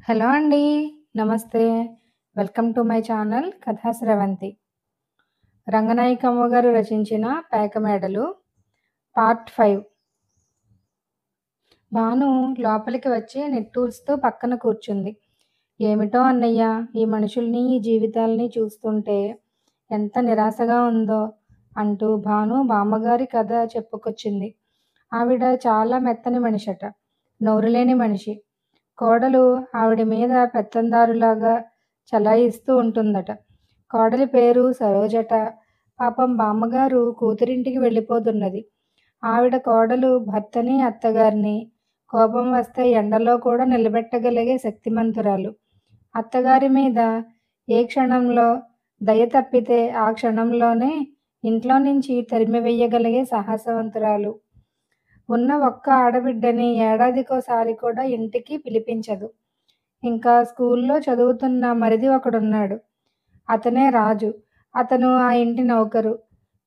Hello అండి. నమస్తే. Welcome to my channel కథా స్రవంతి. రంగనాయకమ్మ గారు రచించిన పేకమేడలు పార్ట్ 5. భాను లోపలికి వచ్చి నిట్టూర్చుతూ పక్కన కూర్చుంది. ఏమిటో అన్నయ్య, ఈ మనుషుల్ని, ఈ జీవితాల్ని చూస్తుంటే ఎంత నిరాశగా ఉందో అంటూ భాను బామ్మగారి కథ చెప్పుకొచ్చింది. ఆవిడ చాలా మెత్తని మనిషట. నోరులేని మనిషి. కోడలు ఆవిడ మీద పెత్తందారులాగా చలాయిస్తూ ఉంటుందట. కోడలి పేరు సరోజట. పాపం బామ్మగారు కూతురింటికి వెళ్ళిపోతున్నది. ఆవిడ కోడలు భర్తని, అత్తగారిని కోపం వస్తే ఎండలో కూడా నిలబెట్టగలిగే శక్తిమంతురాలు. అత్తగారి మీద ఏ క్షణంలో దయ తప్పితే ఆ క్షణంలోనే ఇంట్లో నుంచి తరిమివేయగలిగే సాహసవంతురాలు. ఉన్న ఒక్క ఆడబిడ్డని ఏడాదికోసారి కూడా ఇంటికి పిలిపించదు. ఇంకా స్కూల్లో చదువుతున్న మరిది ఒకడున్నాడు. అతనే రాజు. అతను ఆ ఇంటి నౌకరు.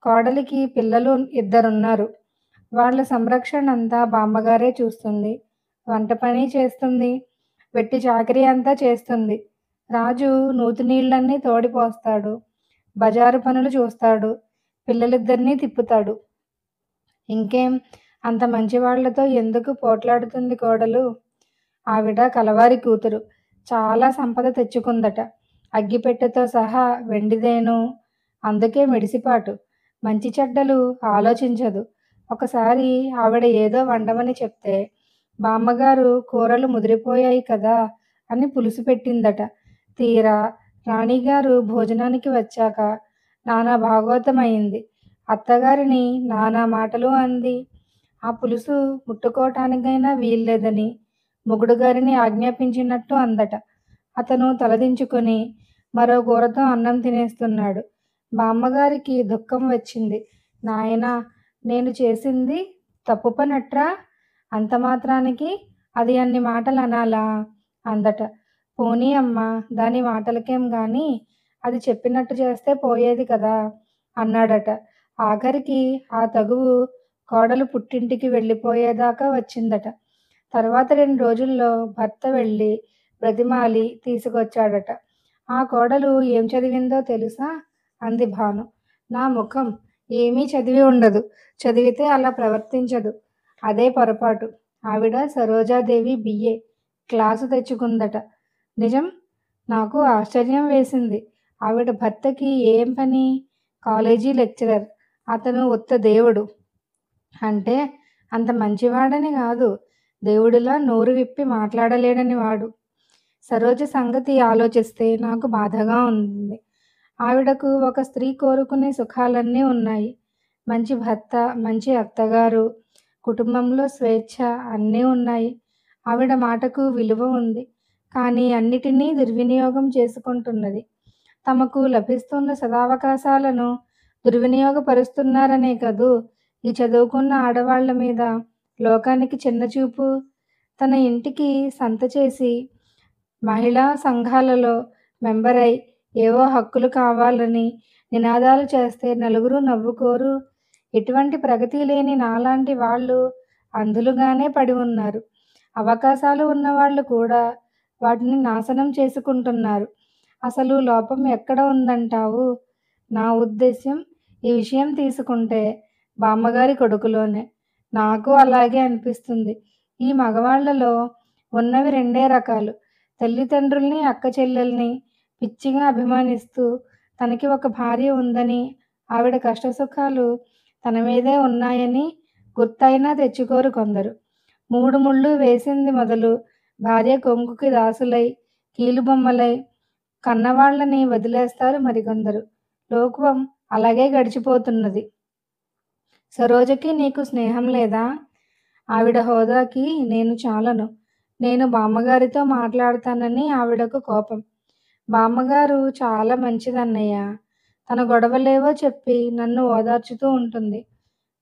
కోడలికి పిల్లలు 2 వాళ్ళ సంరక్షణంతా బామ్మగారే చూస్తుంది. వంట పని చేస్తుంది. వెట్టి చాకిరీ అంతా చేస్తుంది. రాజు నూతినీళ్ళన్నీ తోడిపోస్తాడు. బజారు పనులు చూస్తాడు. పిల్లలిద్దరినీ తిప్పుతాడు. ఇంకేం, అంత మంచివాళ్లతో ఎందుకు పోట్లాడుతుంది కోడలు? ఆవిడ కలవారి కూతురు. చాలా సంపద తెచ్చుకుందట. అగ్గిపెట్టెతో సహా వెండిదేను. అందుకే మిడిసిపాటు. మంచి చెడ్డలు ఆలోచించదు. ఒకసారి ఆవిడ ఏదో వండమని చెప్తే బామ్మగారు కూరలు ముదిరిపోయాయి కదా అని పులుసు పెట్టిందట. తీరా రాణిగారు భోజనానికి వచ్చాక నానా భాగవతమైంది. అత్తగారిని నానా మాటలు అంది. ఆ పులుసు ముట్టుకోటానికైనా వీల్లేదని మొగుడుగారిని ఆజ్ఞాపించినట్టు అందట. అతను తలదించుకొని మరో కూరతో అన్నం తినేస్తున్నాడు. బామ్మగారికి దుఃఖం వచ్చింది. నాయనా, నేను చేసింది తప్పు పనట్రా? అంత మాత్రానికి అది అన్ని మాటలు అనాలా అందట. పోనీ అమ్మా, దాని మాటలకేం గాని అది చెప్పినట్టు చేస్తే పోయేది కదా అన్నాడట. ఆఖరికి ఆ తగువు కోడలు పుట్టింటికి వెళ్ళిపోయేదాకా వచ్చిందట. తర్వాత 2 రోజుల్లో భర్త వెళ్ళి బ్రతిమాలి తీసుకొచ్చాడట. ఆ కోడలు ఏం చదివిందో తెలుసా అంది భాను. నా ముఖం, ఏమీ చదివి ఉండదు. చదివితే అలా ప్రవర్తించదు. అదే పొరపాటు. ఆవిడ సరోజాదేవి BA క్లాసు తెచ్చుకుందట. నిజం. నాకు ఆశ్చర్యం వేసింది. ఆవిడ భర్తకి ఏం పని? College lecturer. అతను ఉత్త దేవుడు. అంటే అంత మంచివాడని కాదు, దేవుడిలా నోరు విప్పి మాట్లాడలేడని వాడు. సరోజ సంగతి ఆలోచిస్తే నాకు బాధగా ఉంది. ఆవిడకు ఒక స్త్రీ కోరుకునే సుఖాలన్నీ ఉన్నాయి. మంచి భర్త, మంచి అత్తగారు, కుటుంబంలో స్వేచ్ఛ అన్నీ ఉన్నాయి. ఆవిడ మాటకు విలువ ఉంది. కానీ అన్నిటినీ దుర్వినియోగం చేసుకుంటున్నది. తమకు లభిస్తున్న సదావకాశాలను దుర్వినియోగపరుస్తున్నారనే కదూ ఈ చదువుకున్న ఆడవాళ్ల మీద లోకానికి చిన్నచూపు. తన ఇంటికి సంత చేసి మహిళా సంఘాలలో మెంబరై ఏవో హక్కులు కావాలని నినాదాలు చేస్తే నలుగురు నవ్వుకోరు. ఎటువంటి ప్రగతి లేని నాలాంటి వాళ్ళు అందులుగానే పడి ఉన్నారు. అవకాశాలు ఉన్నవాళ్ళు కూడా వాటిని నాశనం చేసుకుంటున్నారు. అసలు లోపం ఎక్కడ ఉందంటావు? నా ఉద్దేశ్యం, ఈ విషయం తీసుకుంటే బామ్మగారి కొడుకులోనే. నాకు అలాగే అనిపిస్తుంది. ఈ మగవాళ్లలో ఉన్నవి 2 రకాలు. తల్లిదండ్రుల్ని, అక్క చెల్లెల్ని పిచ్చిగా అభిమానిస్తూ తనకి ఒక భార్య ఉందని, ఆవిడ కష్టసుఖాలు తన మీదే ఉన్నాయని గుర్తైనా తెచ్చుకోరు కొందరు. 3 ముళ్ళు వేసింది మొదలు భార్య కొంగుకి దాసులై, కీలుబొమ్మలై కన్నవాళ్లని వదిలేస్తారు మరికొందరు. లోకం అలాగే గడిచిపోతున్నది. సరోజకి నీకు స్నేహం లేదా? ఆవిడ హోదాకి నేను చాలను. నేను బామ్మగారితో మాట్లాడతానని ఆవిడకు కోపం. బామ్మగారు చాలా మంచిదన్నయ్య. తన గొడవలేవో చెప్పి నన్ను ఓదార్చుతూ ఉంటుంది.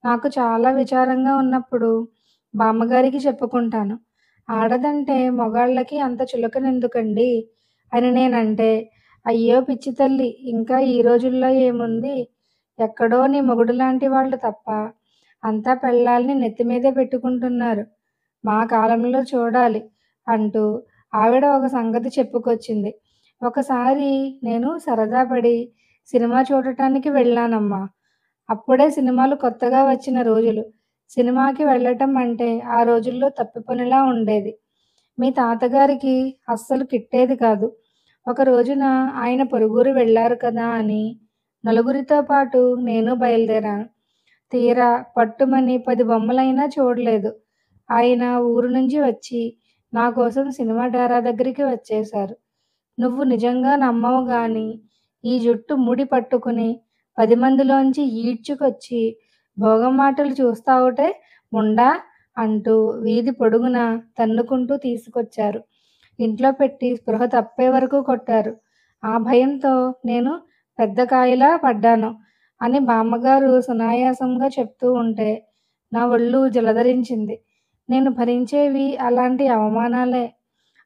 నాకు చాలా విచారంగా ఉన్నప్పుడు బామ్మగారికి చెప్పుకుంటాను. ఆడదంటే మొగాళ్ళకి అంత చులకనెందుకండి అని నేనంటే, అయ్యో పిచ్చి తల్లి, ఇంకా ఈ రోజుల్లో ఏముంది? ఎక్కడో నీ మొగుడులాంటి వాళ్ళు తప్ప అంతా పెళ్ళాల్ని నెత్తిమీదే పెట్టుకుంటున్నారు. మా కాలంలో చూడాలి అంటూ ఆవిడ ఒక సంగతి చెప్పుకొచ్చింది. ఒకసారి నేను సరదా పడి సినిమా చూడటానికి వెళ్ళానమ్మా. అప్పుడే సినిమాలు కొత్తగా వచ్చిన రోజులు. సినిమాకి వెళ్ళటం అంటే ఆ రోజుల్లో తప్పు పనిలా ఉండేది. మీ తాతగారికి అస్సలు కిట్టేది కాదు. ఒక రోజున ఆయన పొరుగురు వెళ్లారు కదా అని నలుగురితో పాటు నేను బయలుదేరాను. తీరా పట్టుమని 10 బొమ్మలైనా చూడలేదు. ఆయన ఊరు నుంచి వచ్చి నా కోసం సినిమా డేరా దగ్గరికి వచ్చేశారు. "నువ్వు నిజంగా నమ్మవు గాని, ఈ జుట్టు ముడి పట్టుకుని 10 మందిలోంచి ఈడ్చుకొచ్చి భోగం మాటలు చూస్తావుటే ముండా" అంటూ వీధి పొడుగునా తన్నుకుంటూ తీసుకొచ్చారు. ఇంట్లో పెట్టి స్పృహ తప్పే వరకు కొట్టారు. ఆ భయంతో నేను పెద్ద కాయలా పడ్డాను అని బామ్మగారు సునాయాసంగా చెప్తూ ఉంటే నా ఒళ్ళు జలధరించింది. నేను భరించేవి అలాంటి అవమానాలే.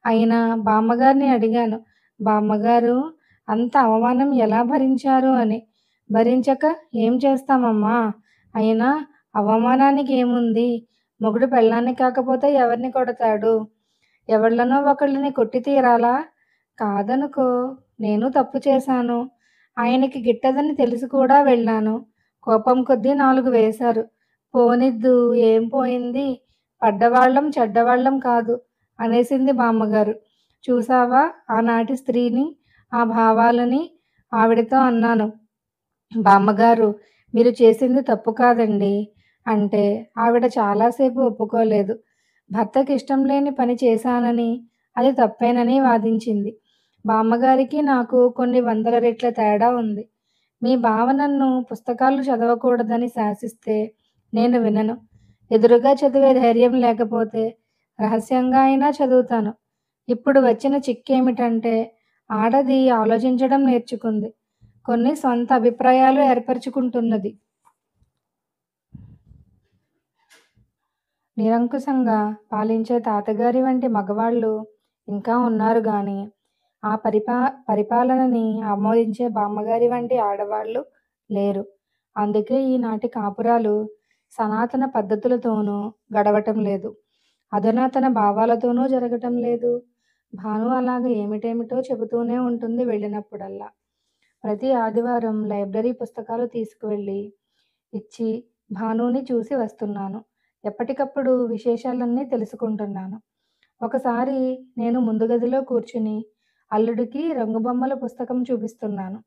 అయినా బామ్మగారిని అడిగాను. బామ్మగారు, అంత అవమానం ఎలా భరించారు అని. భరించక ఏం చేస్తామమ్మా? అయినా అవమానానికి ఏముంది? మొగుడు పెళ్ళాన్ని కాకపోతే ఎవరిని కొడతాడు? ఎవళ్ళనో ఒకళ్ళని కొట్టి తీరాలా? కాదనుకో, నేను తప్పు చేశాను. ఆయనకి గిట్టదని తెలిసి కూడా వెళ్ళాను. కోపం కొద్దీ 4 వేశారు. పోనిద్దు, ఏం పోయింది? పడ్డవాళ్ళం చెడ్డవాళ్ళం కాదు అనేసింది బామ్మగారు. చూసావా ఆనాటి స్త్రీని, ఆ భావాలని ఆవిడతో అన్నాను. బామ్మగారు, మీరు చేసింది తప్పు కాదండి అంటే ఆవిడ చాలాసేపు ఒప్పుకోలేదు. భర్తకి ఇష్టం లేని పని చేశానని, అది తప్పేనని వాదించింది. బామ్మగారికి నాకు కొన్ని వందల రెట్ల తేడా ఉంది. మీ బావ నన్ను పుస్తకాలు చదవకూడదని శాసిస్తే నేను వినను. ఎదురుగా చదివే ధైర్యం లేకపోతే రహస్యంగా అయినా చదువుతాను. ఇప్పుడు వచ్చిన చిక్కేమిటంటే ఆడది ఆలోచించడం నేర్చుకుంది. కొన్ని సొంత అభిప్రాయాలు ఏర్పరచుకుంటున్నది. నిరంకుశంగా పాలించే తాతగారి వంటి మగవాళ్ళు ఇంకా ఉన్నారు గాని, ఆ పరిపాలనని ఆమోదించే బామ్మగారి వంటి ఆడవాళ్ళు లేరు. అందుకే ఈనాటి కాపురాలు సనాతన పద్ధతులతోనూ గడవటం లేదు. అధునాతన భావాలతోనూ జరగటం లేదు. భాను అలాగ ఏమిటేమిటో చెబుతూనే ఉంటుంది వెళ్ళినప్పుడల్లా. ప్రతి ఆదివారం లైబ్రరీ పుస్తకాలు తీసుకువెళ్ళి ఇచ్చి భానుని చూసి వస్తున్నాను. ఎప్పటికప్పుడు విశేషాలన్నీ తెలుసుకుంటున్నాను. ఒకసారి నేను ముందు గదిలో కూర్చుని అల్లుడికి రంగుబొమ్మల పుస్తకం చూపిస్తున్నాను.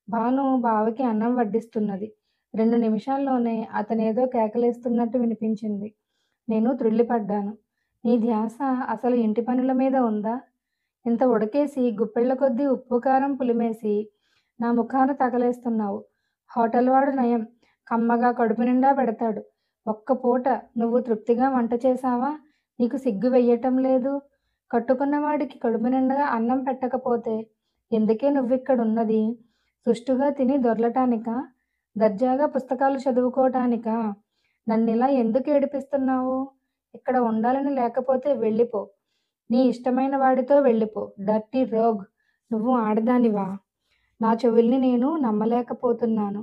భాను బావకి అన్నం వడ్డిస్తున్నది. 2 నిమిషాల్లోనే అతనేదో కేకలేస్తున్నట్టు వినిపించింది. నేను త్రుళ్ళిపడ్డాను. నీ ధ్యాస అసలు ఇంటి పనుల మీద ఉందా? ఇంత ఉడకేసి గుప్పెళ్ళ కొద్దీ ఉప్పు కారం పులిమేసి నా ముఖాన తగలేస్తున్నావు. హోటల్ వాడు నయం, కమ్మగా కడుపు నిండా పెడతాడు. ఒక్క పూట నువ్వు తృప్తిగా వంట చేశావా? నీకు సిగ్గు వెయ్యటం లేదు. కట్టుకున్నవాడికి కడుపు నిండా అన్నం పెట్టకపోతే ఎందుకే నువ్విక్కడున్నది? సుష్టుగా తిని దొర్లటానికా? దర్జాగా పుస్తకాలు చదువుకోటానికా? నన్నిలా ఎందుకు ఏడిపిస్తున్నావు? ఇక్కడ ఉండాలని లేకపోతే వెళ్ళిపో. నీ ఇష్టమైన వాడితో వెళ్ళిపో. Dirty rogue. నువ్వు ఆడదానివా? నా చెవుల్ని నేను నమ్మలేకపోతున్నాను.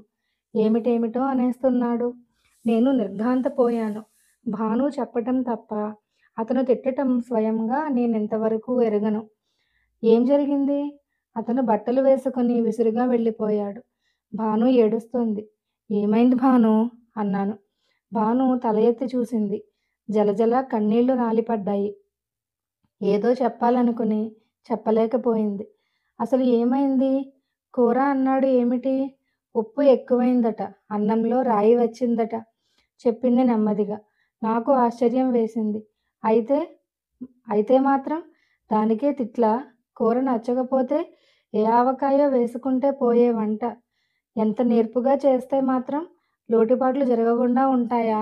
ఏమిటేమిటో అనేస్తున్నాడు. నేను నిర్ఘాంతపోయాను. భాను చెప్పటం తప్ప అతను తిట్టటం స్వయంగా నేనింతవరకు ఎరగను. ఏం జరిగింది? అతను బట్టలు వేసుకుని విసురుగా వెళ్ళిపోయాడు. భాను ఏడుస్తోంది. ఏమైంది భాను? అన్నాను. భాను తల ఎత్తి చూసింది. జలజల కన్నీళ్లు రాలిపడ్డాయి. ఏదో చెప్పాలనుకుని చెప్పలేకపోయింది. అసలు ఏమైంది? కూర అన్నాడు ఏమిటి? ఉప్పు ఎక్కువైందట. అన్నంలో రాయి వచ్చిందట. చెప్పింది నెమ్మదిగా. నాకు ఆశ్చర్యం వేసింది. అయితే అయితే మాత్రం దానికే తిట్లా? కూర నచ్చకపోతే ఏ ఆవకాయో వేసుకుంటే పోయే వంట. ఎంత నేర్పుగా చేస్తే మాత్రం లోటుపాట్లు జరగకుండా ఉంటాయా?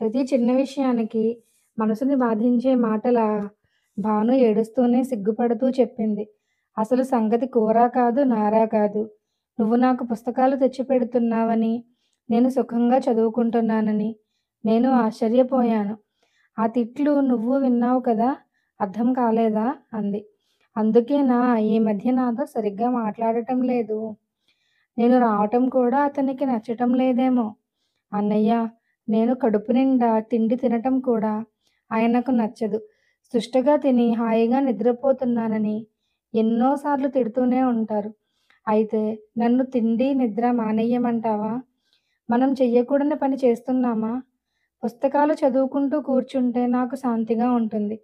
ప్రతి చిన్న విషయానికి మనసుని బాధించే మాటలా? భాను ఏడుస్తూనే సిగ్గుపడుతూ చెప్పింది. అసలు సంగతి కూర కాదు, నారా కాదు. నువ్వు నాకు పుస్తకాలు తెచ్చిపెడుతున్నావని, నేను సుఖంగా చదువుకుంటున్నానని నేను ఆశ్చర్యపోయాను. ఆ తిట్లు నువ్వు విన్నావు కదా, అర్థం కాలేదా? అంది. అందుకేనా ఈ మధ్య నాతో సరిగ్గా మాట్లాడటం లేదు? నేను రావటం కూడా అతనికి నచ్చటం లేదేమో. అన్నయ్య, నేను కడుపు నిండా తిండి తినటం కూడా ఆయనకు నచ్చదు. సుష్టగా తిని హాయిగా నిద్రపోతున్నానని ఎన్నోసార్లు తిడుతూనే ఉంటారు. అయితే నన్ను తిండి, నిద్ర మానేయమంటావా? మనం చెయ్యకూడని పని చేస్తున్నామా? పుస్తకాలు చదువుకుంటూ కూర్చుంటే నాకు శాంతిగా ఉంటుంది.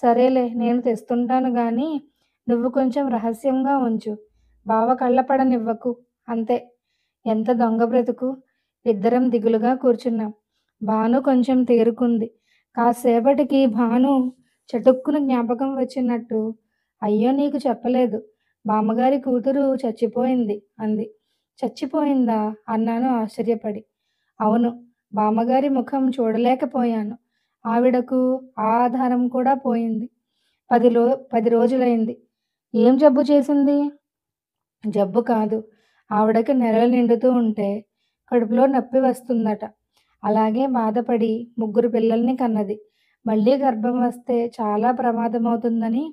సరేలే నేను తెస్తుంటాను గానీ, నువ్వు కొంచెం రహస్యంగా ఉంచు. బావ కళ్ళపడనివ్వకు. అంతే. ఎంత దొంగ బ్రతుకు. ఇద్దరం దిగులుగా కూర్చున్నాం. భాను కొంచెం తేరుకుంది. కాసేపటికి భాను చటుక్కున జ్ఞాపకం వచ్చినట్టు, అయ్యో నీకు చెప్పలేదు. బామ్మగారి కూతురు చచ్చిపోయింది అంది. చచ్చిపోయిందా? అన్నాను ఆశ్చర్యపడి. అవును. బామ్మగారి ముఖం చూడలేకపోయాను. ఆవిడకు ఆ ఆధారం కూడా పోయింది. 10 రోజులైంది. ఏం జబ్బు చేసింది? జబ్బు కాదు. ఆవిడకి నెలలు నిండుతూ ఉంటే కడుపులో నొప్పి వస్తుందట. అలాగే బాధపడి 3 పిల్లల్ని కన్నది. మళ్ళీ గర్భం వస్తే చాలా ప్రమాదమవుతుందని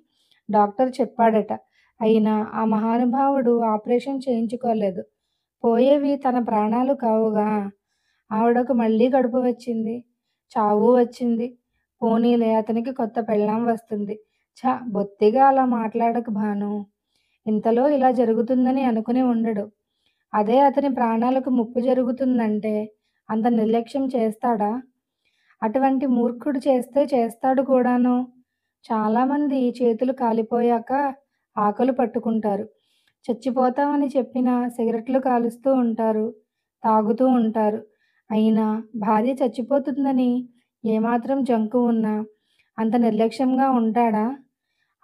డాక్టర్ చెప్పాడట. అయినా ఆ మహానుభావుడు ఆపరేషన్ చేయించుకోలేదు. పోయేవి తన ప్రాణాలు కావుగా! ఆవిడకు మళ్ళీ కడుపు వచ్చింది. చావు వచ్చింది. పోనీలే అతనికి కొత్త పెళ్ళాం వస్తుంది. ఛ! బొత్తిగా అలా మాట్లాడకు భాను. ఇంతలో ఇలా జరుగుతుందని అనుకుని ఉండడు. అదే అతని ప్రాణాలకు ముప్పు జరుగుతుందంటే అంత నిర్లక్ష్యం చేస్తాడా? అటువంటి మూర్ఖుడు చేస్తే చేస్తాడు కూడాను. చాలామంది చేతులు కాలిపోయాక ఆకులు పట్టుకుంటారు. చచ్చిపోతామని చెప్పినా సిగరెట్లు కాలుస్తూ ఉంటారు. తాగుతూ ఉంటారు. అయినా భార్య చచ్చిపోతుందని ఏమాత్రం జంకు ఉన్నా అంత నిర్లక్ష్యంగా ఉంటాడా?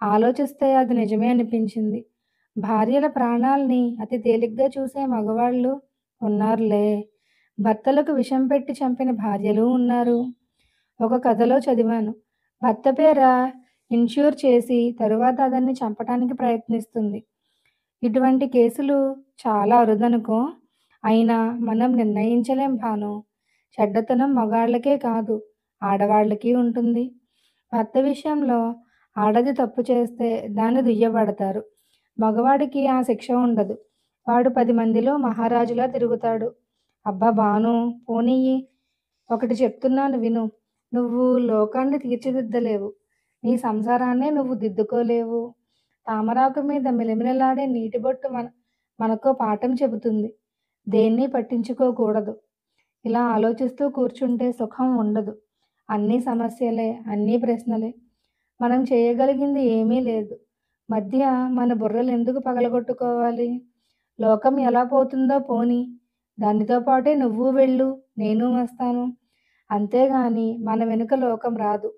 ఆలోచిస్తే అది నిజమే అనిపించింది. భార్యల ప్రాణాల్ని అతి తేలిగ్గా చూసే మగవాళ్ళు ఉన్నారులే. భర్తలకు విషం పెట్టి చంపిన భార్యలు ఉన్నారు. ఒక కథలో చదివాను. భర్త పేర ఇన్ష్యూర్ చేసి తరువాత అతన్ని చంపటానికి ప్రయత్నిస్తుంది. ఇటువంటి కేసులు చాలా అరుదనుకో. అయినా మనం నిర్ణయించలేం భాను. చెడ్డతనం మగాళ్ళకే కాదు, ఆడవాళ్ళకి ఉంటుంది. భర్త విషయంలో ఆడది తప్పు చేస్తే దాన్ని దుయ్యబడతారు. మగవాడికి ఆ శిక్ష ఉండదు. వాడు 10 మందిలో మహారాజులా తిరుగుతాడు. అబ్బా భాను, పోనీయి. ఒకటి చెప్తున్నాను విను. నువ్వు లోకాన్ని తీర్చిదిద్దలేవు. నీ సంసారాన్నే నువ్వు దిద్దుకోలేవు. తామరాకు మీద మిలమిలలాడే నీటి బొట్టు మనకో పాఠం చెబుతుంది. దేన్నీ పట్టించుకోకూడదు. ఇలా ఆలోచిస్తూ కూర్చుంటే సుఖం ఉండదు. అన్నీ సమస్యలే, అన్నీ ప్రశ్నలే. మనం చేయగలిగింది ఏమీ లేదు. మధ్య మన బుర్రలెందుకు పగలగొట్టుకోవాలి? లోకం ఎలా పోతుందో పోనీ. దానితో పాటే నువ్వు వెళ్ళు, నేను వస్తాను. అంతేగాని మన వెనుక లోకం రాదు.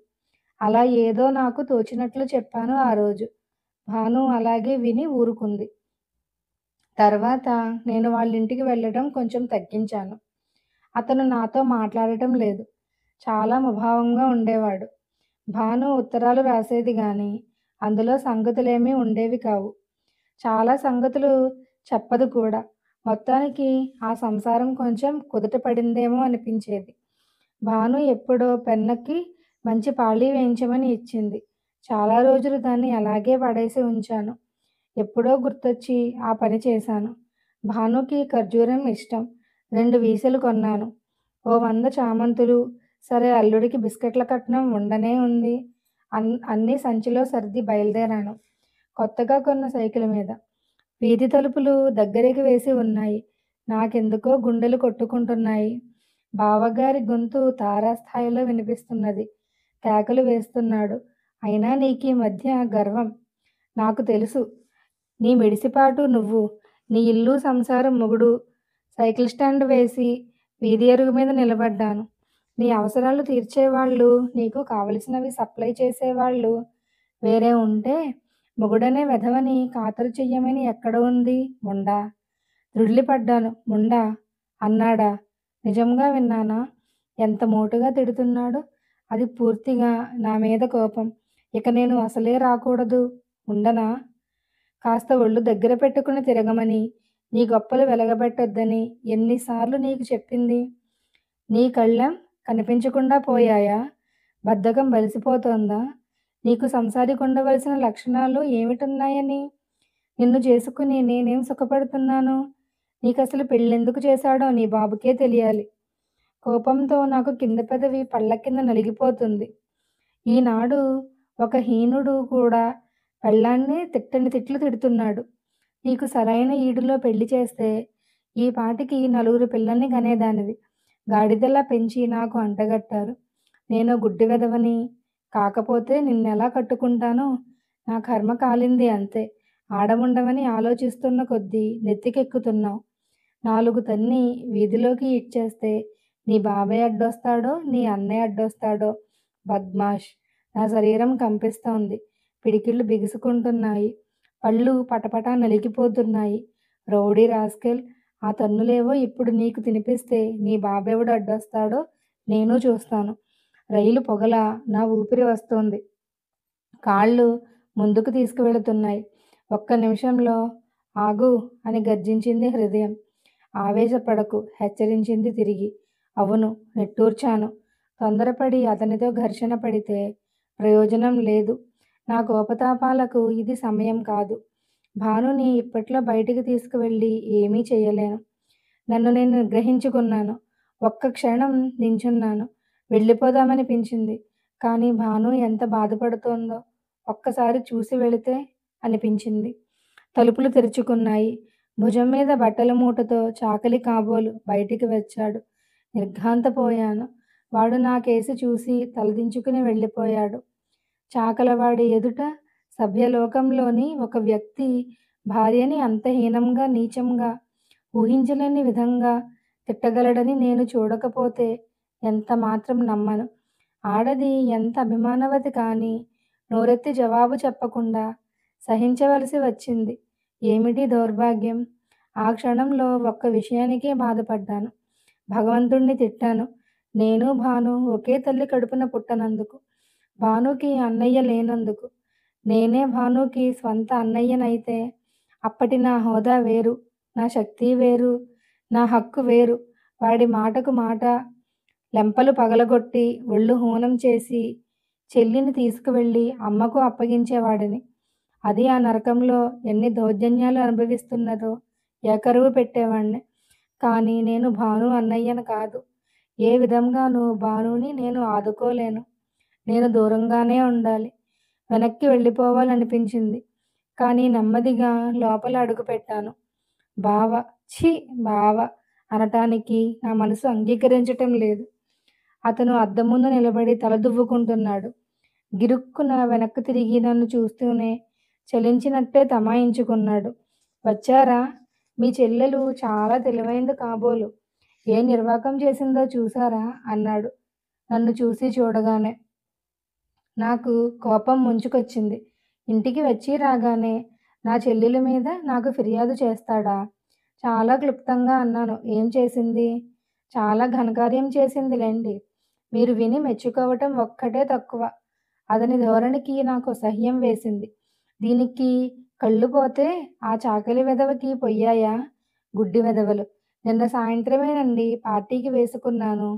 అలా ఏదో నాకు తోచినట్లు చెప్పాను ఆ రోజు. భాను అలాగే విని ఊరుకుంది. తర్వాత నేను వాళ్ళింటికి వెళ్ళడం కొంచెం తగ్గించాను. అతను నాతో మాట్లాడటం లేదు. చాలా ముభావంగా ఉండేవాడు. భాను ఉత్తరాలు రాసేది గాని, అందులో సంగతులేమీ ఉండేవి కావు. చాలా సంగతులు చెప్పదు కూడా. మొత్తానికి ఆ సంసారం కొంచెం కుదుట పడిందేమో అనిపించేది. భాను ఎప్పుడో పెన్నకి మంచి పాళీ వేయించమని ఇచ్చింది. చాలా రోజులు దాన్ని అలాగే పడేసి ఉంచాను. ఎప్పుడో గుర్తొచ్చి ఆ పని చేశాను. భానుకి ఖర్జూరం ఇష్టం. 2 వీసెలు కొన్నాను. ఓ 100 చామంతులు. సరే అల్లుడికి బిస్కెట్ల కట్నం ఉండనే ఉంది. అన్నీ సంచిలో సర్ది బయలుదేరాను. కొత్తగా కొన్న సైకిల్ మీద. వీధి తలుపులు దగ్గరికి వేసి ఉన్నాయి. నాకెందుకో గుండెలు కొట్టుకుంటున్నాయి. బావగారి గొంతు తారాస్థాయిలో వినిపిస్తున్నది. కేకలు వేస్తున్నాడు. అయినా నీకీ మధ్య గర్వం. నాకు తెలుసు. నీ మిడిసిపాటు నువ్వు. నీ ఇల్లు, సంసారం, మొగుడు. సైకిల్ స్టాండ్ వేసి వీధి అరుగు మీద నిలబడ్డాను. నీ అవసరాలు తీర్చేవాళ్ళు, నీకు కావలసినవి సప్లై చేసేవాళ్ళు వేరే ఉంటే, మొగుడనే వెధవని ఖాతరు చెయ్యమని ఎక్కడ ఉంది? ముండా. త్రుళ్ళిపడ్డాను. ముండా అన్నాడా? నిజంగా విన్నానా? ఎంత మోటుగా తిడుతున్నాడు. అది పూర్తిగా నా మీద కోపం. ఇక నేను అసలే రాకూడదు. ఉండనా? కాస్త ఒళ్ళు దగ్గర పెట్టుకుని తిరగమని, నీ గొప్పలు వెలగబెట్టొద్దని ఎన్నిసార్లు నీకు చెప్పింది? నీ కళ్ళెం కనిపించకుండా పోయాయా? బద్ధకం బలిసిపోతోందా? నీకు సంసారికుండవలసిన లక్షణాలు ఏమిటున్నాయని? నిన్ను చేసుకుని నేనేం సుఖపడుతున్నాను? నీకసలు పెళ్ళెందుకు చేశాడో నీ బాబుకే తెలియాలి. కోపంతో నాకు కింద పెదవి పళ్ళ కింద నలిగిపోతుంది. ఈనాడు ఒక హీనుడు కూడా పెళ్ళాన్ని తిట్టని తిట్లు తిడుతున్నాడు. నీకు సరైన ఈడులో పెళ్లి చేస్తే ఈ పాటికి నలుగురు పిల్లల్ని కనేదానివి. గాడిదలా పెంచి నాకు అంటగట్టారు. నేనో గుడ్డి వెధవని. కాకపోతే నిన్నెలా కట్టుకుంటానో నా కర్మ కాలింది అంతే. ఆడముండవని ఆలోచిస్తున్న కొద్దీ నెత్తికెక్కుతున్నావు. 4 తన్ని వీధిలోకి ఈడ్చేస్తే నీ బాబాయ్ అడ్డొస్తాడో, నీ అన్నయ్య అడ్డొస్తాడో. బద్మాష్! నా శరీరం కంపిస్తోంది. పిడికిళ్ళు బిగుసుకుంటున్నాయి. పళ్ళు పటపటా నలిగిపోతున్నాయి. Rowdy rascal! ఆ తన్నులేవో ఇప్పుడు నీకు తినిపిస్తే నీ బాబెవడు అడ్డొస్తాడో నేనూ చూస్తాను. రైలు పొగలా నా ఊపిరి వస్తోంది. కాళ్ళు ముందుకు తీసుకువెళుతున్నాయి. ఒక్క నిమిషంలో ఆగు అని గర్జించింది హృదయం. ఆవేశపడకు హెచ్చరించింది తిరిగి. అవును, నిట్టూర్చాను. తొందరపడి అతనితో ఘర్షణ పడితే ప్రయోజనం లేదు. నా కోపతాపాలకు ఇది సమయం కాదు. భానుని ఇప్పట్లో బయటికి తీసుకువెళ్ళి ఏమీ చెయ్యలేను. నన్ను నేను నిగ్రహించుకున్నాను. ఒక్క క్షణం నించున్నాను. వెళ్ళిపోదామనిపించింది. కానీ భాను ఎంత బాధపడుతోందో ఒక్కసారి చూసి వెళితే అనిపించింది. తలుపులు తెరుచుకున్నాయి. భుజం మీద బట్టల మూటతో చాకలి కాబోలు బయటికి వచ్చాడు. నిర్ఘాంతపోయాను. వాడు నా కేసి చూసి తలదించుకుని వెళ్ళిపోయాడు. చాకలవాడి ఎదుట సభ్యలోకంలోని ఒక వ్యక్తి భార్యని అంత హీనంగా, నీచంగా, ఊహించలేని విధంగా తిట్టగలడని నేను చూడకపోతే ఎంత మాత్రం నమ్మను. ఆడది ఎంత అభిమానవతి కానీ నోరెత్తి జవాబు చెప్పకుండా సహించవలసి వచ్చింది. ఏమిటి దౌర్భాగ్యం! ఆ క్షణంలో ఒక్క విషయానికే బాధపడ్డాను. భగవంతుణ్ణి తిట్టాను. నేను భాను ఒకే తల్లి కడుపున పుట్టనందుకు. భానుకి అన్నయ్య లేనందుకు. నేనే భానుకి స్వంత అన్నయ్యనైతే అప్పటి నా హోదా వేరు, నా శక్తి వేరు, నా హక్కు వేరు. వాడి మాటకు మాట లెంపలు పగలగొట్టి ఒళ్ళు హూనం చేసి చెల్లిని తీసుకువెళ్ళి అమ్మకు అప్పగించేవాడిని. అది ఆ నరకంలో ఎన్ని దౌర్జన్యాలు అనుభవిస్తున్నదో ఏకరువు పెట్టేవాణ్ణి. కానీ నేను భాను అన్నయ్యను కాదు. ఏ విధంగానూ భానుని నేను ఆదుకోలేను. నేను దూరంగానే ఉండాలి. వెనక్కి వెళ్ళిపోవాలనిపించింది. కానీ నెమ్మదిగా లోపల అడుగుపెట్టాను. బావ, ఛీ బావ అనటానికి నా మనసు అంగీకరించటం లేదు. అతను అద్దం ముందు నిలబడి తల దువ్వుకుంటున్నాడు. గిరుక్కున వెనక్కు తిరిగి నన్ను చూస్తూనే చలించినట్టే తమాయించుకున్నాడు. వచ్చారా? మీ చెల్లెలు చాలా తెలివైంది కాబోలు. ఏ నిర్వాకం చేసిందో చూసారా? అన్నాడు నన్ను చూసి చూడగానే. నాకు కోపం ముంచుకొచ్చింది. ఇంటికి వచ్చి రాగానే నా చెల్లెల మీద నాకు ఫిర్యాదు చేస్తాడా? చాలా క్లుప్తంగా అన్నాను. ఏం చేసింది? చాలా ఘనకార్యం చేసిందిలేండి. మీరు విని మెచ్చుకోవటం ఒక్కటే తక్కువ. అతని ధోరణికి నాకు అసహ్యం వేసింది. దీనికి కళ్ళు పోతే ఆ చాకలి వెధవకి పొయ్యాయా? గుడ్డి వెధవలు. నిన్న సాయంత్రమేనండి పార్టీకి వేసుకున్నాను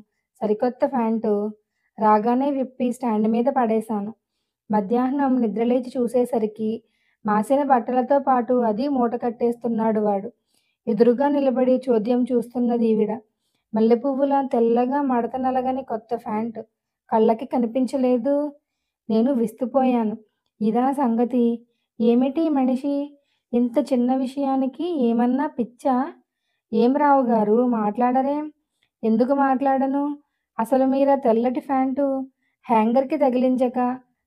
సరికొత్త ప్యాంటు. రాగానే విప్పి స్టాండ్ మీద పడేశాను. మధ్యాహ్నం నిద్రలేచి చూసేసరికి మాసిన బట్టలతో పాటు అది మూట కట్టేస్తున్నాడు వాడు. ఎదురుగా నిలబడి చోద్యం చూస్తున్నది ఈవిడ. మల్లెపువ్వులా తెల్లగా మడత నలగని కొత్త ప్యాంటు. కళ్ళకి కనిపించలేదు. నేను విస్తుపోయాను. ఇదా సంగతి? ఏమిటి మనిషి? ఇంత చిన్న విషయానికి ఏమన్నా పిచ్చా? ఏం రావుగారు మాట్లాడరేం? ఎందుకు మాట్లాడను? అసలు మీరా తెల్లటి ప్యాంటు హ్యాంగర్‌కి తగిలించక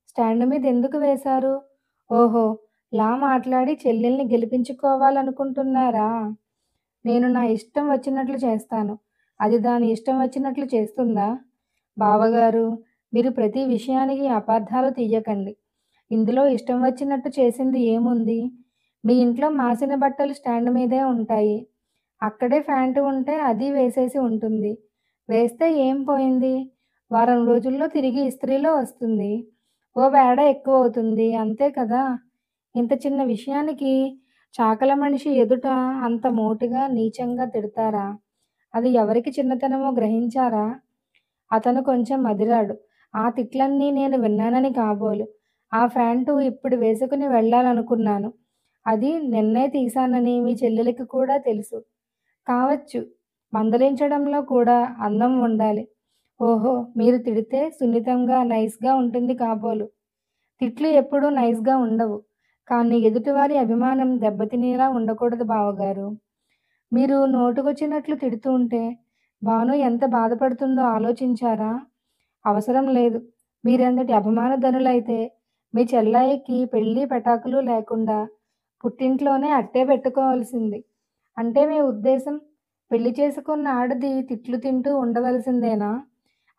స్టాండ్ మీద ఎందుకు వేశారు? ఓహో! లా మాట్లాడి చెల్లెల్ని గెలిపించుకోవాలనుకుంటున్నారా? నేను నా ఇష్టం వచ్చినట్లు చేస్తాను. అది దాని ఇష్టం వచ్చినట్లు చేస్తుందా? బావగారు, మీరు ప్రతి విషయానికి అపార్థాలు తీయకండి. ఇందులో ఇష్టం వచ్చినట్టు చేసింది ఏముంది? మీ ఇంట్లో మాసిన బట్టలు స్టాండ్ మీదే ఉంటాయి. అక్కడే ప్యాంటు ఉంటే అది వేసేసి ఉంటుంది. వేస్తే ఏం పోయింది? వారం రోజుల్లో తిరిగి ఇస్త్రీలో వస్తుంది. ఓ బేడ ఎక్కువవుతుంది. అంతే కదా! ఇంత చిన్న విషయానికి చాకల మనిషి ఎదుట అంత మోటుగా, నీచంగా తిడతారా? అది ఎవరికి చిన్నతనమో గ్రహించారా? అతను కొంచెం అదిరాడు. ఆ తిట్లన్నీ నేను విన్నానని కాబోలు. ఆ ప్యాంటు ఇప్పుడు వేసుకుని వెళ్ళాలనుకున్నాను. అది నిన్నే తీశానని మీ చెల్లెలికి కూడా తెలుసు. కావచ్చు. మందలించడంలో కూడా అందం ఉండాలి. ఓహో! మీరు తిడితే సున్నితంగా, నైస్‌గా ఉంటుంది కాబోలు. తిట్లు ఎప్పుడూ నైస్‌గా ఉండవు. కానీ ఎదుటివారి అభిమానం దెబ్బతినేలా ఉండకూడదు బావగారు. మీరు నోటికొచ్చినట్లు తిడుతూ ఉంటే భాను ఎంత బాధపడుతుందో ఆలోచించారా? అవసరం లేదు. మీరంతటి అభిమానధనులైతే మీ చెల్లాయికి పెళ్లి పెటాకులు లేకుండా పుట్టింట్లోనే అట్టే పెట్టుకోవాల్సింది. అంటే మీ ఉద్దేశం పెళ్లి చేసుకున్న ఆడది తిట్లు తింటూ ఉండవలసిందేనా?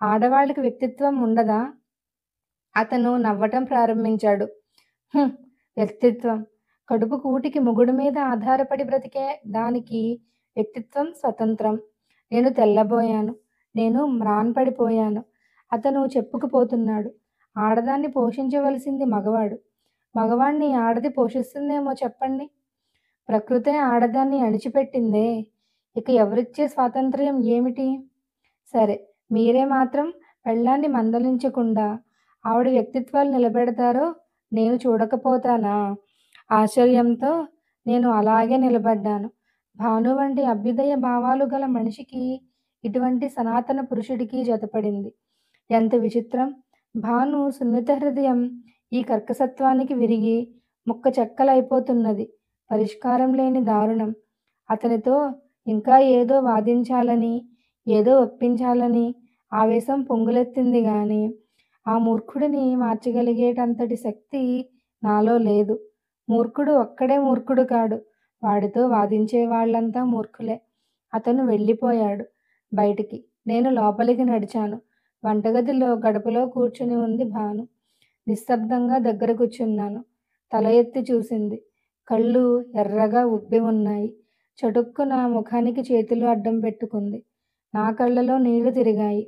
ఆడవాళ్ళకి వ్యక్తిత్వం ఉండదా? అతను నవ్వటం ప్రారంభించాడు. హ్మ్. వ్యక్తిత్వం. కడుపు కూటికి మొగుడు మీద ఆధారపడి బ్రతికే దానికి వ్యక్తిత్వం, స్వతంత్రం. నేను తెల్లబోయాను. నేను మ్రాన్పడిపోయాను. అతను చెప్పుకుపోతున్నాడు. ఆడదాన్ని పోషించవలసింది మగవాడు. మగవాణ్ణి ఆడది పోషిస్తుందేమో చెప్పండి. ప్రకృతే ఆడదాన్ని అణిచిపెట్టిందే. ఇక ఎవరిచ్చే స్వాతంత్ర్యం ఏమిటి? సరే, మీరే మాత్రం పెళ్ళాన్ని మందలించకుండా ఆవిడ వ్యక్తిత్వాలు నిలబెడతారో నేను చూడకపోతానా? ఆశ్చర్యంతో నేను అలాగే నిలబడ్డాను. భాను వంటి అభ్యుదయ భావాలు గల మనిషికి ఇటువంటి సనాతన పురుషుడికి జతపడింది. ఎంత విచిత్రం! భాను సున్నిత హృదయం ఈ కర్కసత్వానికి విరిగి ముక్కచెక్కలైపోతున్నది. పరిష్కారం లేని దారుణం. అతనితో ఇంకా ఏదో వాదించాలని, ఏదో ఒప్పించాలని ఆవేశం పొంగులెత్తింది గాని, ఆ మూర్ఖుడిని మార్చగలిగేటంతటి శక్తి నాలో లేదు. మూర్ఖుడు ఒక్కడే మూర్ఖుడు కాడు. వాడితో వాదించే వాళ్ళంతా మూర్ఖులే. అతను వెళ్ళిపోయాడు బయటికి. నేను లోపలికి నడిచాను. వంటగదిలో గడపలో కూర్చుని ఉంది భాను. నిశ్శబ్దంగా దగ్గర కూర్చున్నాను. తల ఎత్తి చూసింది. కళ్ళు ఎర్రగా ఉబ్బి ఉన్నాయి. చటుక్కున ముఖానికి చేతులు అడ్డం పెట్టుకుంది. నా కళ్ళలో నీళ్లు తిరిగాయి.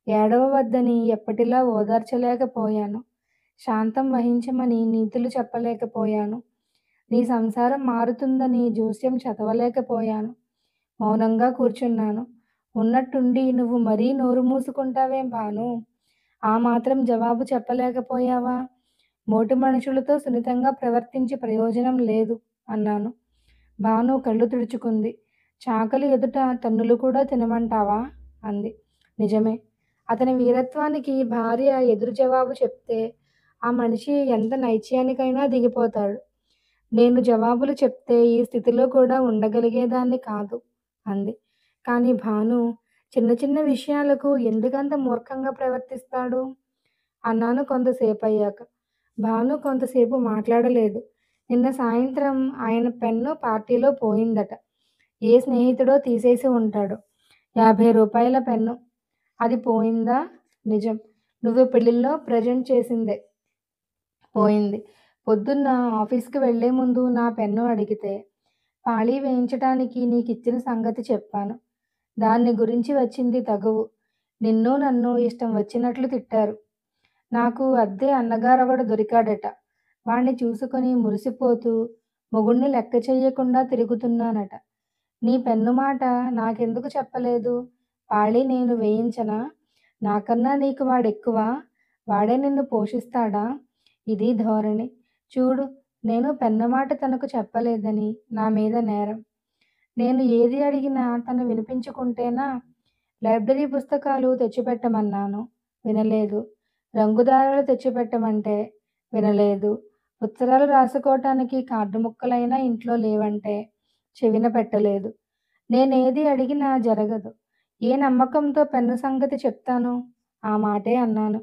ఏడవవద్దని ఎప్పటిలా ఓదార్చలేకపోయాను. శాంతం వహించమని నీతులు చెప్పలేకపోయాను. నీ సంసారం మారుతుందని జోస్యం చదవలేకపోయాను. మౌనంగా కూర్చున్నాను. ఉన్నట్టుండి నువ్వు మరీ నోరు మూసుకుంటావేం భాను? ఆ మాత్రం జవాబు చెప్పలేకపోయావా? మోటి మనుషులతో సున్నితంగా ప్రవర్తించి ప్రయోజనం లేదు అన్నాను. భాను కళ్ళు తుడుచుకుంది. చాకలి ఎదుట తన్నులు కూడా తినమంటావా? అంది. నిజమే. అతని వీరత్వానికి భార్య ఎదురు జవాబు చెప్తే ఆ మనిషి ఎంత నైత్యానికైనా దిగిపోతాడు. నేను జవాబులు చెప్తే ఈ స్థితిలో కూడా ఉండగలిగేదాన్ని కాదు అంది. కానీ భాను చిన్న చిన్న విషయాలకు ఎందుకంత మూర్ఖంగా ప్రవర్తిస్తాడు? అన్నాను కొంతసేపయ్యాక. భాను కొంతసేపు మాట్లాడలేదు. నిన్న సాయంత్రం ఆయన పెన్ను పార్టీలో పోయిందట. ఏ స్నేహితుడో తీసేసి ఉంటాడు. రూ. 50 పెన్ను. అది పోయిందా? నిజం. నువ్వు పెళ్ళిలో ప్రెజెంట్ చేసిందే పోయింది. పొద్దున్న ఆఫీస్‌కి వెళ్ళే ముందు నా పెన్ను అడిగితే, పాళీ వేయించటానికి నీకిచ్చిన సంగతి చెప్పాను. దాన్ని గురించి వచ్చింది తగువు. నిన్ను నన్ను ఇష్టం వచ్చినట్లు తిట్టారు. నాకు అద్దె అన్నగారొకడు దొరికాడట. వాణ్ణి చూసుకొని మురిసిపోతూ మొగుణ్ణి లెక్క చెయ్యకుండా తిరుగుతున్నానట. నీ పెన్ను మాట నాకెందుకు చెప్పలేదు? పాళీ నేను వేయించనా? నాకన్నా నీకు వాడెక్కువా? వాడే నిన్ను పోషిస్తాడా? ఇది ధోరణి. చూడు, నేను పెన్ను మాట తనకు చెప్పలేదని నా మీద నేరం. నేను ఏది అడిగినా తను వినిపించుకుంటేనా? లైబ్రరీ పుస్తకాలు తెచ్చిపెట్టమన్నాను. వినలేదు. రంగుదారాలు తెచ్చిపెట్టమంటే వినలేదు. ఉత్తరాలు రాసుకోటానికి కార్డు ముక్కలైనా ఇంట్లో లేవంటే చెవిన పెట్టలేదు. నేనేది అడిగినా జరగదు. ఏ నమ్మకంతో పెన్ను సంగతి చెప్తాను? ఆ మాటే అన్నాను.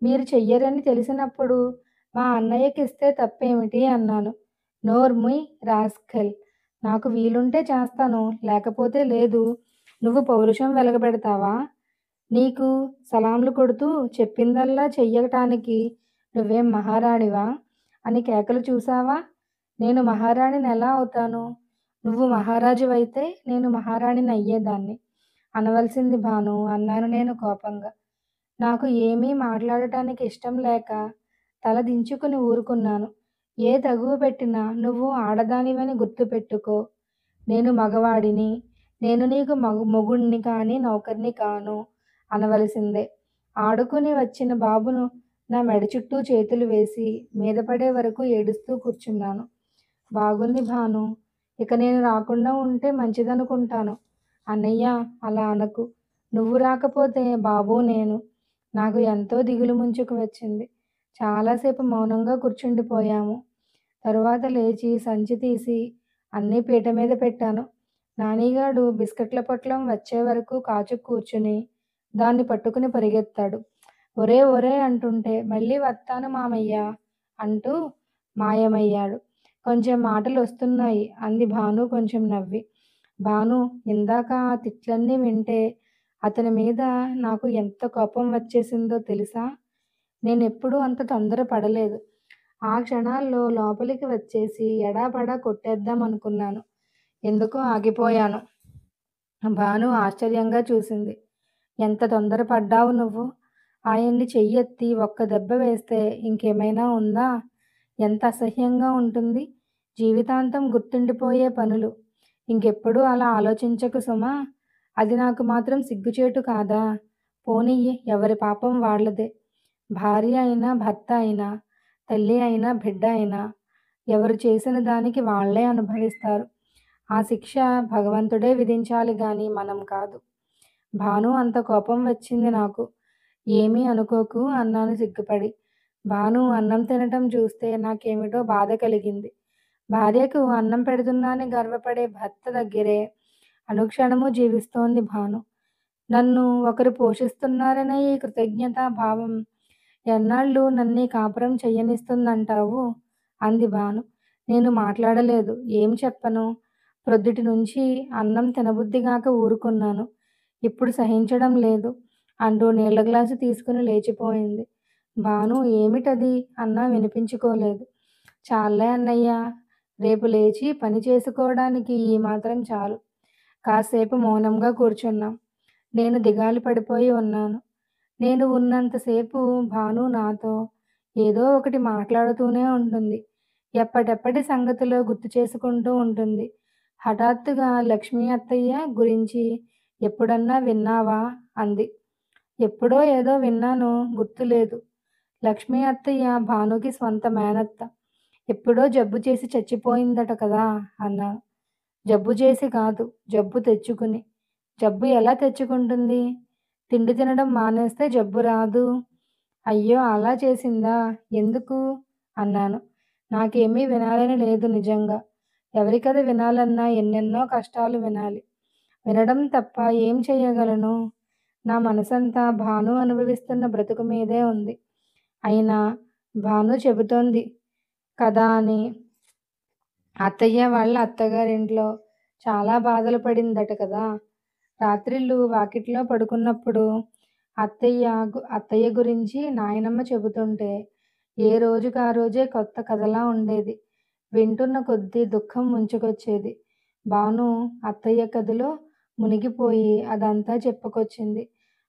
మీరు చెయ్యరని తెలిసినప్పుడు మా అన్నయ్యకిస్తే తప్పేమిటి అన్నాను. నోర్ముయ్ రాస్కెల్. నాకు వీలుంటే చేస్తాను, లేకపోతే లేదు. నువ్వు పౌరుషం వెలగబెడతావా? నీకు సలాంలు కొడుతూ చెప్పిందల్లా చెయ్యటానికి నువ్వేం మహారాణివా? అని కేకలు చూశావా? నేను మహారాణినెలా అవుతాను? నువ్వు మహారాజువైతే నేను మహారాణినయ్యేదాన్ని. అనవలసింది భాను అన్నాను నేను కోపంగా. నాకు ఏమీ మాట్లాడటానికి ఇష్టం లేక తల దించుకుని ఊరుకున్నాను. ఏ తగువ పెట్టినా నువ్వు ఆడదానివని గుర్తుపెట్టుకో. నేను మగవాడిని. నేను నీకు మొగుణ్ణి కాని నౌకర్ని కాను అనవలసిందే. ఆడుకుని వచ్చిన బాబును నా మెడ చుట్టూ చేతులు వేసి మీద పడే వరకు ఏడుస్తూ కూర్చున్నాను. బాగుంది భాను. ఇక నేను రాకుండా ఉంటే మంచిదనుకుంటాను. అన్నయ్య, అలా అనకు. నువ్వు రాకపోతే బాబూ నేను. నాకు ఎంతో దిగులు ముంచుకు వచ్చింది. చాలాసేపు మౌనంగా కూర్చుండిపోయాము. తరువాత లేచి సంచి తీసి అన్నీ పీట మీద పెట్టాను. నానిగాడు బిస్కట్ల పొట్లం వచ్చే వరకు కాచుకు కూర్చుని దాన్ని పట్టుకుని పరిగెత్తాడు. ఒరే ఒరే అంటుంటే మళ్ళీ వత్తాను మామయ్య అంటూ మాయమయ్యాడు. కొంచెం మాటలొస్తున్నాయి అంది భాను కొంచెం నవ్వి. భాను, ఇందాక ఆ తిట్లన్నీ వింటే అతని మీద నాకు ఎంత కోపం వచ్చేసిందో తెలుసా? నేనెప్పుడూ అంత తొందర పడలేదు. ఆ క్షణాల్లో లోపలికి వచ్చేసి ఎడాపెడా కొట్టేద్దామనుకున్నాను. ఎందుకో ఆగిపోయాను. భాను ఆశ్చర్యంగా చూసింది. ఎంత తొందరపడ్డావు నువ్వు? ఆయన్ని చెయ్యెత్తి ఒక్క దెబ్బ వేస్తే ఇంకేమైనా ఉందా? ఎంత అసహ్యంగా ఉంటుంది. జీవితాంతం గుర్తుండిపోయే పనులు. ఇంకెప్పుడూ అలా ఆలోచించకు సుమా! అది నాకు మాత్రం సిగ్గుచేటు కాదా? పోనియ్యి, ఎవరి పాపం వాళ్ళదే. భార్య అయినా, భర్త అయినా, తల్లి అయినా, బిడ్డ అయినా ఎవరు చేసిన దానికి వాళ్ళే అనుభవిస్తారు. ఆ శిక్ష భగవంతుడే విధించాలి గాని మనం కాదు. భాను, అంత కోపం వచ్చింది నాకు. ఏమీ అనుకోకు అన్నాను సిగ్గుపడి. భాను అన్నం తినటం చూస్తే నాకేమిటో బాధ కలిగింది. భార్యకు అన్నం పెడుతున్నానని గర్వపడే భర్త దగ్గరే అనుక్షణము జీవిస్తోంది భాను. నన్ను ఒకరు పోషిస్తున్నారనే ఈ కృతజ్ఞతా భావం ఎన్నాళ్ళు నన్నీ కాపురం చెయ్యనిస్తుందంటావు? అంది భాను. నేను మాట్లాడలేదు. ఏం చెప్పను? ప్రొద్దుటి నుంచి అన్నం తినబుద్ధిగాక ఊరుకున్నాను. ఇప్పుడు సహించడం లేదు అంటూ నీళ్ళ గ్లాసు తీసుకుని లేచిపోయింది. భాను ఏమిటది అన్నా వినిపించుకోలేదు. చాల్లే అన్నయ్య, రేపు లేచి పని చేసుకోవడానికి ఈ మాత్రం చాలు. కాసేపు మౌనంగా కూర్చున్నాం. నేను దిగాలు పడిపోయి ఉన్నాను. నేను ఉన్నంతసేపు భాను నాతో ఏదో ఒకటి మాట్లాడుతూనే ఉంటుంది. ఎప్పటెప్పటి సంగతులో గుర్తు చేసుకుంటూ ఉంటుంది. హఠాత్తుగా లక్ష్మీ అత్తయ్య గురించి ఎప్పుడన్నా విన్నావా? అంది. ఎప్పుడో ఏదో విన్నాను, గుర్తులేదు. లక్ష్మీ అత్తయ్య భానుకి స్వంత మేనత్త. ఎప్పుడో జబ్బు చేసి చచ్చిపోయిందట కదా అన్నాను. జబ్బు చేసి కాదు, జబ్బు తెచ్చుకుని. జబ్బు ఎలా తెచ్చుకుంటుంది? తిండి తినడం మానేస్తే జబ్బు రాదు. అయ్యో, అలా చేసిందా? ఎందుకు? అన్నాను. నాకేమీ వినాలని లేదు నిజంగా. ఎవరి కథ వినాలన్నా ఎన్నెన్నో కష్టాలు వినాలి. వినడం తప్ప ఏం చెయ్యగలను? నా మనసంతా భాను అనుభవిస్తున్న బ్రతుకు మీదే ఉంది. అయినా భాను చెబుతోంది కదా అని అత్తయ్య వాళ్ళ అత్తగారింట్లో చాలా బాధలు పడిందట కదా! రాత్రిళ్ళు వాకిట్లో పడుకున్నప్పుడు అత్తయ్య గురించి నాయనమ్మ చెబుతుంటే ఏ రోజుకి ఆ రోజే కొత్త కథలా ఉండేది. వింటున్న కొద్దీ దుఃఖం ముంచుకొచ్చేది. భాను అత్తయ్య కథలో మునిగిపోయి అదంతా చెప్పుకొచ్చింది.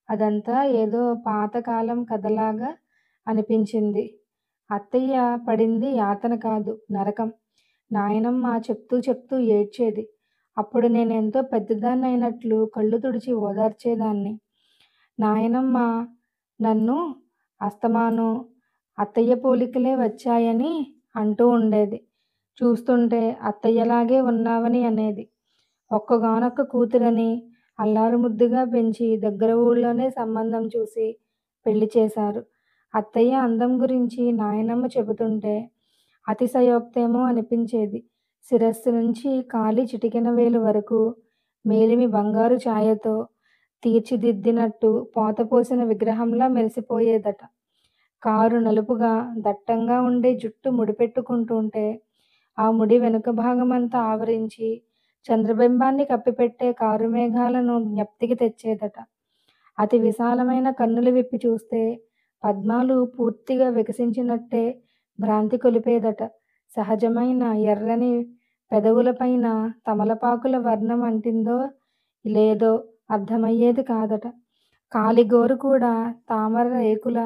అదంతా ఏదో పాతకాలం కథలాగా అనిపించింది. అత్తయ్య పడింది యాతన కాదు, నరకం. నాయనమ్మ చెప్తూ చెప్తూ ఏడ్చేది. అప్పుడు నేనెంతో పెద్దదాన్నయినట్లు కళ్ళు తుడిచి ఓదార్చేదాన్ని. నాయనమ్మ నన్ను అస్తమానం అత్తయ్య పోలికలే వచ్చాయని అంటూ ఉండేది. చూస్తుంటే అత్తయ్యలాగే ఉన్నావని అనేది. ఒక్కగానొక్క కూతురని అల్లారుముద్దుగా పెంచి దగ్గర ఊళ్ళోనే సంబంధం చూసి పెళ్లి చేశారు. అత్తయ్య అందం గురించి నాయనమ్మ చెబుతుంటే అతిశయోక్తేమో అనిపించేది. శిరస్సు నుంచి కాలి చిటికెన వేలు వరకు మేలిమి బంగారు ఛాయతో తీర్చిదిద్దినట్టు పోతపోసిన విగ్రహంలా మెరిసిపోయేదట. కారు నలుపుగా దట్టంగా ఉండే జుట్టు ముడిపెట్టుకుంటుంటే ఆ ముడి వెనుక భాగమంతా ఆవరించి చంద్రబింబాన్ని కప్పిపెట్టే కారు మేఘాలను జ్ఞప్తికి తెచ్చేదట. అతి విశాలమైన కన్నులు విప్పి చూస్తే పద్మాలు పూర్తిగా వికసించినట్టే భ్రాంతి కొలిపేదట. సహజమైన ఎర్రని పెదవులపైన తమలపాకుల వర్ణం అంటిందో లేదో అర్థమయ్యేది కాదట. కాలిగోరు కూడా తామర రేకుల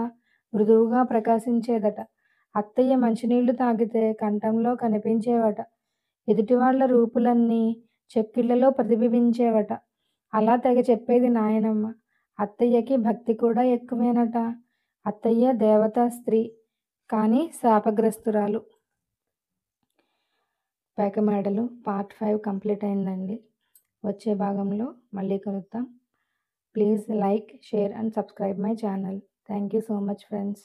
మృదువుగా ప్రకాశించేదట. అత్తయ్య మంచినీళ్లు తాగితే కంఠంలో కనిపించేవట. ఎదుటివాళ్ల రూపులన్నీ చెక్కిళ్లలో ప్రతిబింబించేవట. అలా తెగ చెప్పేది నాయనమ్మ. అత్తయ్యకి భక్తి కూడా ఎక్కువేనట. అత్తయ్య దేవతా స్త్రీ, కానీ శాపగ్రస్తురాలు. పేకమేడలు పార్ట్ 5 కంప్లీట్ అయిందండి. వచ్చే భాగంలో మళ్ళీ కలుద్దాం. Please like, share and subscribe my channel. Thank you so much friends.